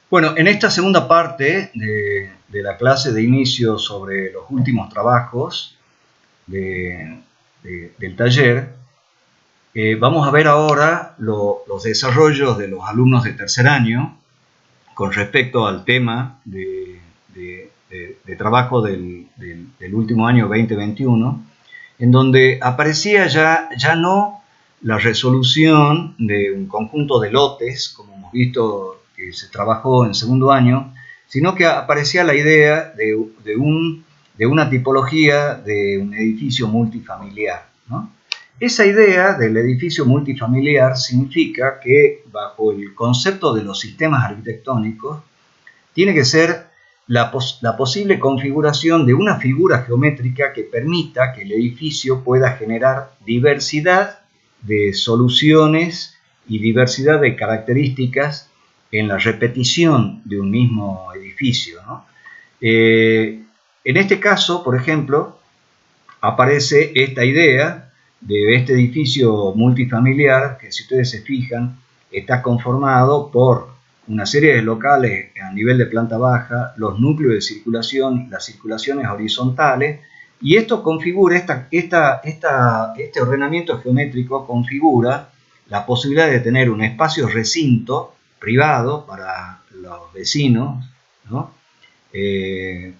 Bueno, en esta segunda parte de la clase de inicio sobre los últimos trabajos del taller, vamos a ver ahora los desarrollos de los alumnos de tercer año con respecto al tema de trabajo del último año 2021, en donde aparecía ya no la resolución de un conjunto de lotes, como hemos visto que se trabajó en segundo año, sino que aparecía la idea de una tipología de un edificio multifamiliar, ¿no? Esa idea del edificio multifamiliar significa que, bajo el concepto de los sistemas arquitectónicos, tiene que ser la posible configuración de una figura geométrica que permita que el edificio pueda generar diversidad de soluciones y diversidad de características en la repetición de un mismo edificio, ¿no? En este caso, por ejemplo, aparece esta idea de este edificio multifamiliar que, si ustedes se fijan, está conformado por una serie de locales a nivel de planta baja, los núcleos de circulación, las circulaciones horizontales, y esto configura, este ordenamiento geométrico configura la posibilidad de tener un espacio recinto privado para los vecinos, ¿no?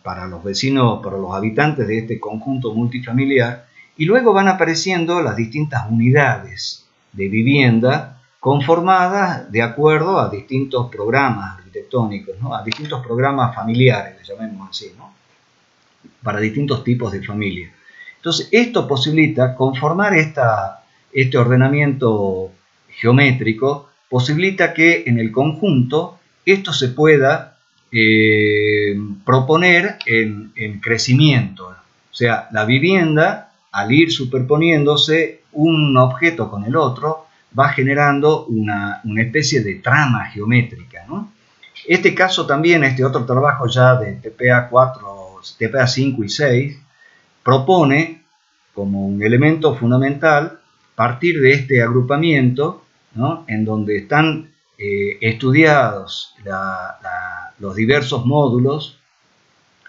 Para los vecinos, para los habitantes de este conjunto multifamiliar, y luego van apareciendo las distintas unidades de vivienda conformadas de acuerdo a distintos programas arquitectónicos, ¿no? A distintos programas familiares, le llamemos así, ¿no? Para distintos tipos de familia. Entonces, esto posibilita conformar este ordenamiento geométrico, posibilita que en el conjunto esto se pueda proponer en crecimiento. O sea, la vivienda, al ir superponiéndose un objeto con el otro, va generando una especie de trama geométrica, ¿no? Este caso también, este otro trabajo ya de TPA 4, TPA 5 y 6, propone como un elemento fundamental partir de este agrupamiento, ¿no? En donde están estudiados los diversos módulos,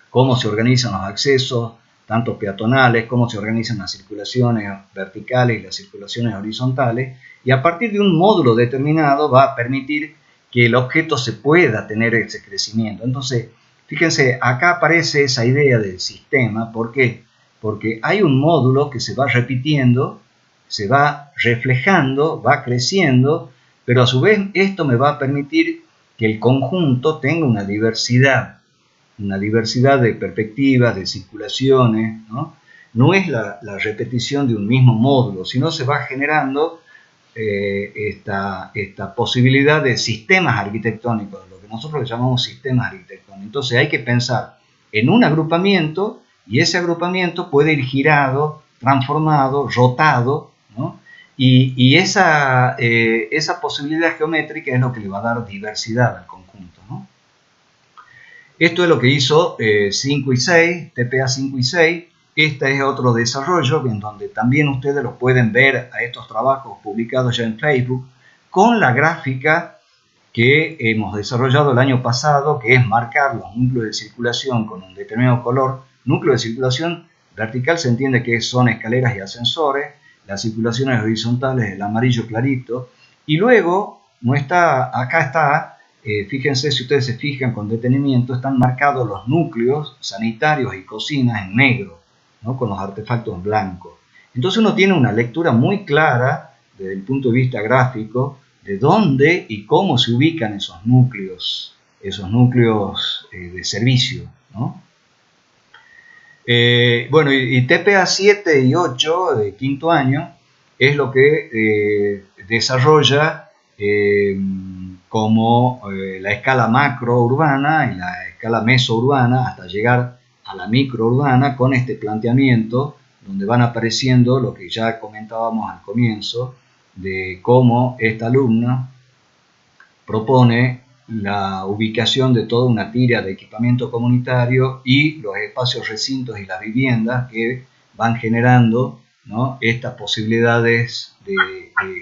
cómo se organizan los accesos, tanto peatonales, cómo se organizan las circulaciones verticales y las circulaciones horizontales, y a partir de un módulo determinado va a permitir que el objeto se pueda tener ese crecimiento. Entonces, fíjense, acá aparece esa idea del sistema. ¿Por qué? Porque hay un módulo que se va repitiendo, se va reflejando, va creciendo, pero a su vez esto me va a permitir que el conjunto tenga una diversidad de perspectivas, de circulaciones, ¿no? No es la repetición de un mismo módulo, sino se va generando esta posibilidad de sistemas arquitectónicos, lo que nosotros le llamamos sistemas arquitectónicos. Entonces hay que pensar en un agrupamiento, y ese agrupamiento puede ir girado, transformado, rotado, ¿no? Y esa posibilidad geométrica es lo que le va a dar diversidad al conjunto, ¿no? Esto es lo que hizo 5 y 6, TPA 5 y 6. Este es otro desarrollo en donde también ustedes lo pueden ver a estos trabajos publicados ya en Facebook, con la gráfica que hemos desarrollado el año pasado, que es marcar los núcleos de circulación con un determinado color. Núcleo de circulación vertical se entiende que son escaleras y ascensores, las circulaciones horizontales el amarillo clarito, y luego acá está. Fíjense, si ustedes se fijan con detenimiento, están marcados los núcleos sanitarios y cocinas en negro, ¿no? Con los artefactos blancos. Entonces uno tiene una lectura muy clara desde el punto de vista gráfico de dónde y cómo se ubican esos núcleos de servicio, ¿no? Bueno, y TPA 7 y 8 de quinto año es lo que desarrolla como la escala macrourbana y la escala mesourbana hasta llegar a la microurbana, con este planteamiento donde van apareciendo lo que ya comentábamos al comienzo, de cómo esta alumna propone la ubicación de toda una tira de equipamiento comunitario y los espacios recintos y las viviendas que van generando, ¿no?, estas posibilidades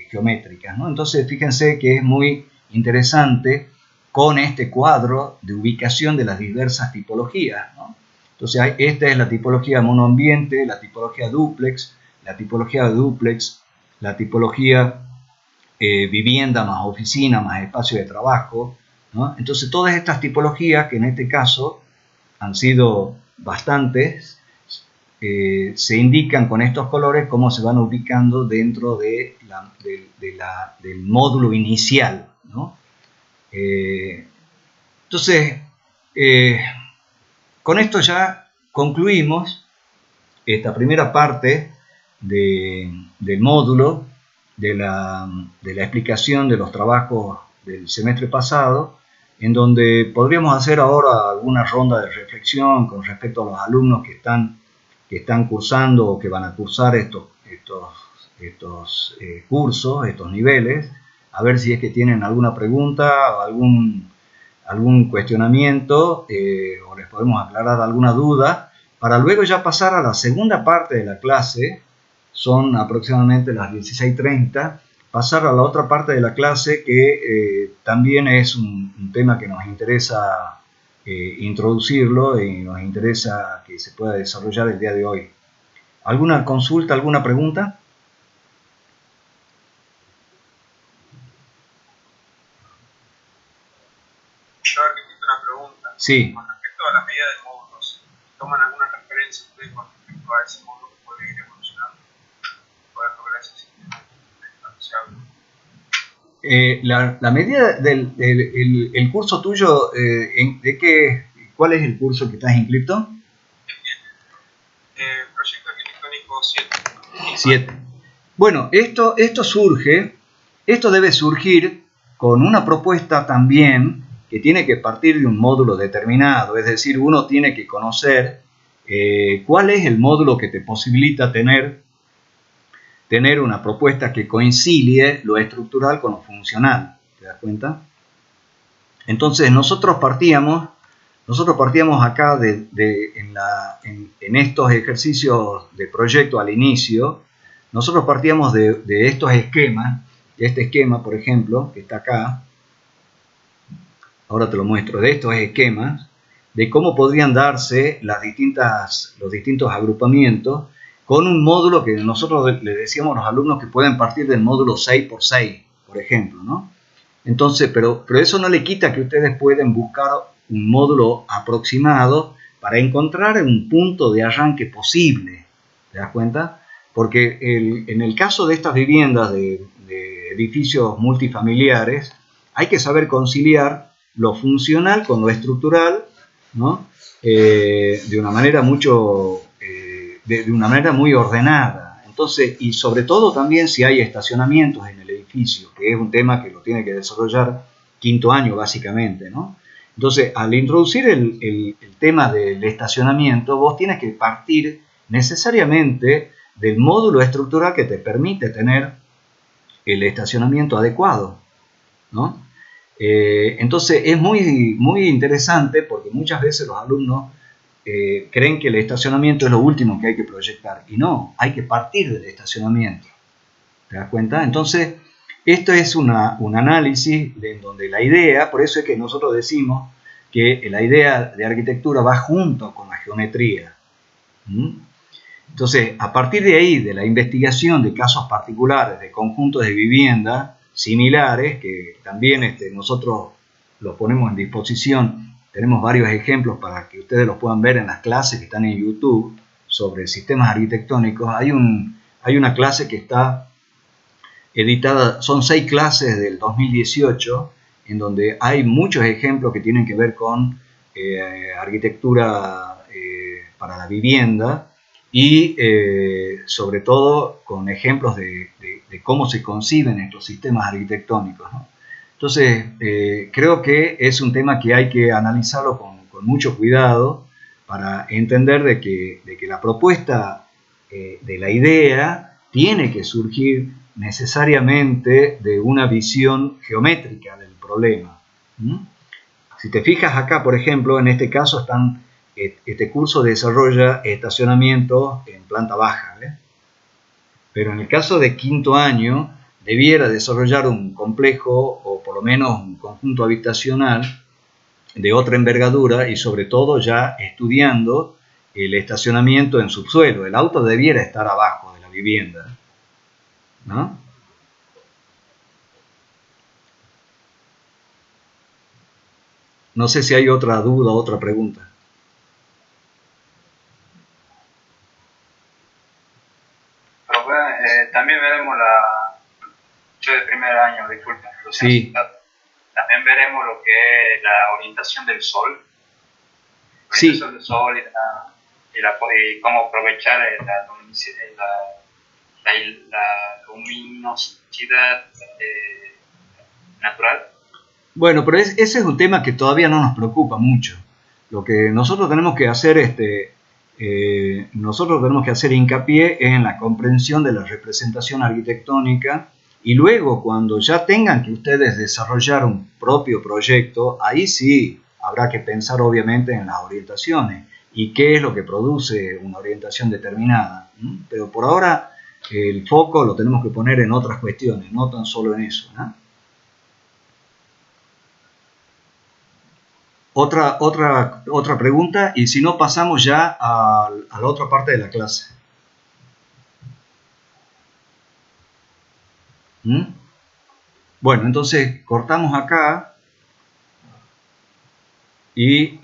geométricas, ¿no? Entonces, fíjense que es muy interesante con este cuadro de ubicación de las diversas tipologías, ¿no? Entonces, esta es la tipología monoambiente, la tipología dúplex, la tipología vivienda más oficina más espacio de trabajo, ¿no? Entonces, todas estas tipologías, que en este caso han sido bastantes, se indican con estos colores cómo se van ubicando dentro del módulo inicial, ¿no? Entonces, con esto ya concluimos esta primera parte del módulo, de la explicación de los trabajos del semestre pasado, en donde podríamos hacer ahora alguna ronda de reflexión con respecto a los alumnos que están cursando o que van a cursar estos cursos, estos niveles, a ver si es que tienen alguna pregunta o algún cuestionamiento, o les podemos aclarar alguna duda, para luego ya pasar a la segunda parte de la clase. Son aproximadamente las 16:30, pasar a la otra parte de la clase que también es un tema que nos interesa introducirlo y nos interesa que se pueda desarrollar el día de hoy. ¿Alguna consulta, alguna pregunta? Yo necesito una pregunta. Sí. Con respecto a la medida de módulos, ¿toman alguna referencia ustedes con respecto a ese módulo que puede ir evolucionando? Poder lograr ese sistema la medida del curso tuyo, ¿cuál es el curso que estás inscrito? Proyecto arquitectónico 7. 7. Bueno, esto debe surgir con una propuesta también que tiene que partir de un módulo determinado, es decir, uno tiene que conocer cuál es el módulo que te posibilita tener una propuesta que concilie lo estructural con lo funcional. ¿Te das cuenta? Entonces nosotros partíamos acá en estos ejercicios de proyecto al inicio, nosotros partíamos de estos esquemas, de este esquema, por ejemplo, que está acá. Ahora te lo muestro, de estos esquemas, de cómo podrían darse los distintos agrupamientos con un módulo que nosotros le decíamos a los alumnos que pueden partir del módulo 6x6, por ejemplo, ¿no? Entonces, pero eso no le quita que ustedes pueden buscar un módulo aproximado para encontrar un punto de arranque posible. ¿Te das cuenta? Porque en el caso de estas viviendas de edificios multifamiliares, hay que saber conciliar lo funcional con lo estructural, ¿no? De una manera muy ordenada. Entonces, y sobre todo también si hay estacionamientos en el edificio, que es un tema que lo tiene que desarrollar quinto año básicamente, ¿no? Entonces, al introducir el tema del estacionamiento, vos tienes que partir necesariamente del módulo estructural que te permite tener el estacionamiento adecuado, ¿no? Entonces, es muy interesante porque muchas veces los alumnos creen que el estacionamiento es lo último que hay que proyectar, y no, hay que partir del estacionamiento. ¿Te das cuenta? Entonces, esto es un análisis de donde la idea, por eso es que nosotros decimos que la idea de arquitectura va junto con la geometría. Entonces, a partir de ahí, de la investigación de casos particulares, de conjuntos de vivienda similares, que también nosotros los ponemos en disposición, tenemos varios ejemplos para que ustedes los puedan ver en las clases que están en YouTube sobre sistemas arquitectónicos. Hay una clase que está editada, son 6 clases del 2018, en donde hay muchos ejemplos que tienen que ver con arquitectura para la vivienda y sobre todo con ejemplos de cómo se conciben estos sistemas arquitectónicos, ¿no? Entonces, creo que es un tema que hay que analizarlo con mucho cuidado para entender de que la propuesta de la idea tiene que surgir necesariamente de una visión geométrica del problema. Si te fijas acá, por ejemplo, en este caso este curso desarrolla estacionamiento en planta baja, ¿eh? Pero en el caso de quinto año debiera desarrollar un complejo, o por por lo menos un conjunto habitacional de otra envergadura y sobre todo ya estudiando el estacionamiento en subsuelo. El auto debiera estar abajo de la vivienda, ¿no? No sé si hay otra duda, otra pregunta. También veremos yo de primer año, disculpen, Sí, también veremos lo que es la orientación del sol, sí. del sol y cómo aprovechar la luminosidad natural. Bueno, pero ese es un tema que todavía no nos preocupa mucho. Lo que nosotros tenemos que hacer, nosotros tenemos que hacer hincapié en la comprensión de la representación arquitectónica y luego cuando ya tengan que ustedes desarrollar un propio proyecto, ahí sí habrá que pensar obviamente en las orientaciones y qué es lo que produce una orientación determinada. Pero por ahora el foco lo tenemos que poner en otras cuestiones, no tan solo en eso, ¿no? Otra pregunta y si no pasamos ya a la otra parte de la clase. ¿Mm? Bueno, entonces cortamos acá y